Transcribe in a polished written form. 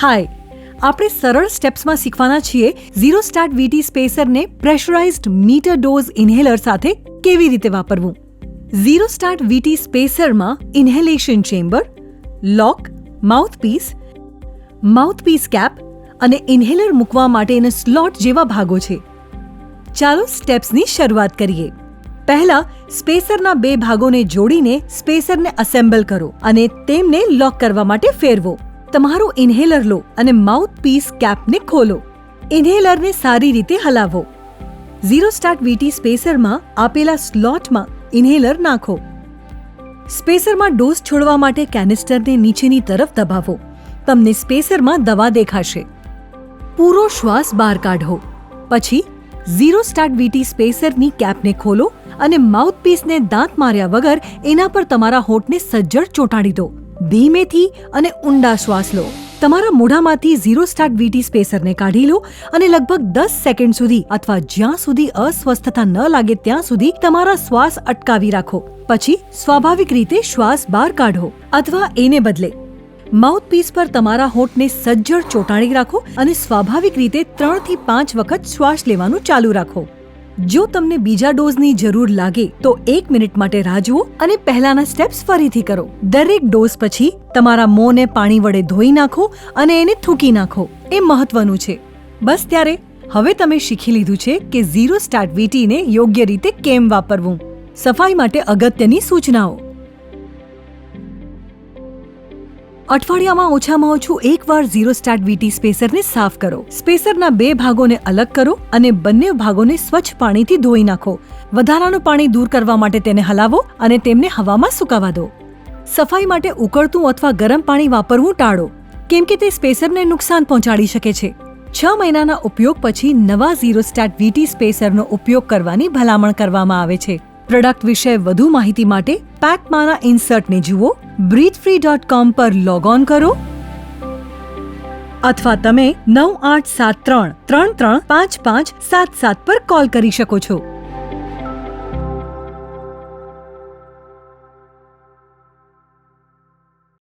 હાય, આપણે સરળ સ્ટેપ્સમાં શીખવાના છીએ ઝીરો સ્ટાર્ટ વીટી સ્પેસરને પ્રેશરાઇઝ્ડ મીટર ડોઝ ઇન્હેલર સાથે કેવી રીતે વાપરવું. ઝીરો સ્ટાર્ટ વીટી સ્પેસરમાં inhalation chamber, lock, mouthpiece cap અને ઇન્હેલર મૂકવા માટેના સ્લોટ જેવા ભાગો છે. ચાલો સ્ટેપ્સની શરૂઆત કરીએ. પહેલા સ્પેસરના બે ભાગોને જોડીને સ્પેસરને અસેમ્બલ કરો અને તેમને લોક કરવા માટે ફેરવો. તમારું ઇન્હેલર લો અને માઉથપીસ કેપને ખોલો. ઇન્હેલરને સારી રીતે હલાવો. ઝીરો સ્ટાર્ટ વીટી સ્પેસરમાં આપેલા સ્લોટમાં ઇન્હેલર નાખો. સ્પેસરમાં ડોઝ છોડવા માટે કેનિસ્ટરને નીચેની તરફ દબાવો. તમને સ્પેસરમાં દવા દેખાશે. પૂરો શ્વાસ બહાર કાઢો. પછી ઝીરો સ્ટાર્ટ વીટી સ્પેસરની કેપને ખોલો અને માઉથપીસને દાંત માર્યા વગર એના પર તમારા હોઠને સજ્જડ ચોંટાડી દો. ધીમેથી અને ઊંડા શ્વાસ લો. તમારા મોઢામાંથી ઝીરો સ્ટાર્ટ વીટી સ્પેસરને કાઢી લો અને લગભગ 10 સેકન્ડ સુધી અથવા જ્યાં સુધી અસ્વસ્થતા ન લાગે ત્યાં સુધી તમારા શ્વાસ અટકાવી રાખો. પછી સ્વાભાવિક રીતે શ્વાસ બહાર કાઢો અથવા એને બદલે માઉથપીસ પર તમારા હોઠને સજ્જડ ચોંટાડી રાખો અને સ્વાભાવિક રીતે 3 થી 5 વખત શ્વાસ લેવાનું ચાલુ રાખો. જો તમને બીજા ડોઝની જરૂર લાગે તો 1 મિનિટ માટે રાહ જુઓ અને પહેલાના સ્ટેપ્સ ફરીથી કરો. દરેક ડોઝ પછી તમારા મોંને પાણી વડે ધોઈ નાખો અને એને થૂંકી નાખો. એ મહત્વનું છે. બસ ત્યારે હવે તમે શીખી લીધું છે કે ઝીરો સ્ટાર્ટ વીટીને યોગ્ય રીતે કેમ વાપરવું. સફાઈ માટે અગત્યની સૂચનાઓ. અઠવાડિયામાં ઓછામાં ઓછું એકવાર ઝીરો સ્ટાર્ટ વીટી સ્પેસરને સાફ કરો. સ્પેસરના બે ભાગોને અલગ કરો અને બંને ભાગોને સ્વચ્છ પાણીથી ધોઈ નાખો. વધારાનું પાણી દૂર કરવા માટે તેને હલાવો અને તેમને હવામાં સુકાવા દો. સફાઈ માટે ઉકળતું અથવા ગરમ પાણી વાપરવું ટાળો, કેમ કે તે સ્પેસરને નુકસાન પહોંચાડી શકે છે. 6 મહિનાના ઉપયોગ પછી નવા ઝીરો સ્ટાર્ટ વીટી સ્પેસરનો ઉપયોગ કરવાની ભલામણ કરવામાં આવે છે. પ્રોડક્ટ વિશે વધુ માહિતી માટે પેકમાંના ઇન્સર્ટને જુઓ, breathefree.com પર લોગ ઓન કરો અથવા તમે 9873 335577 પર કોલ કરી શકો છો.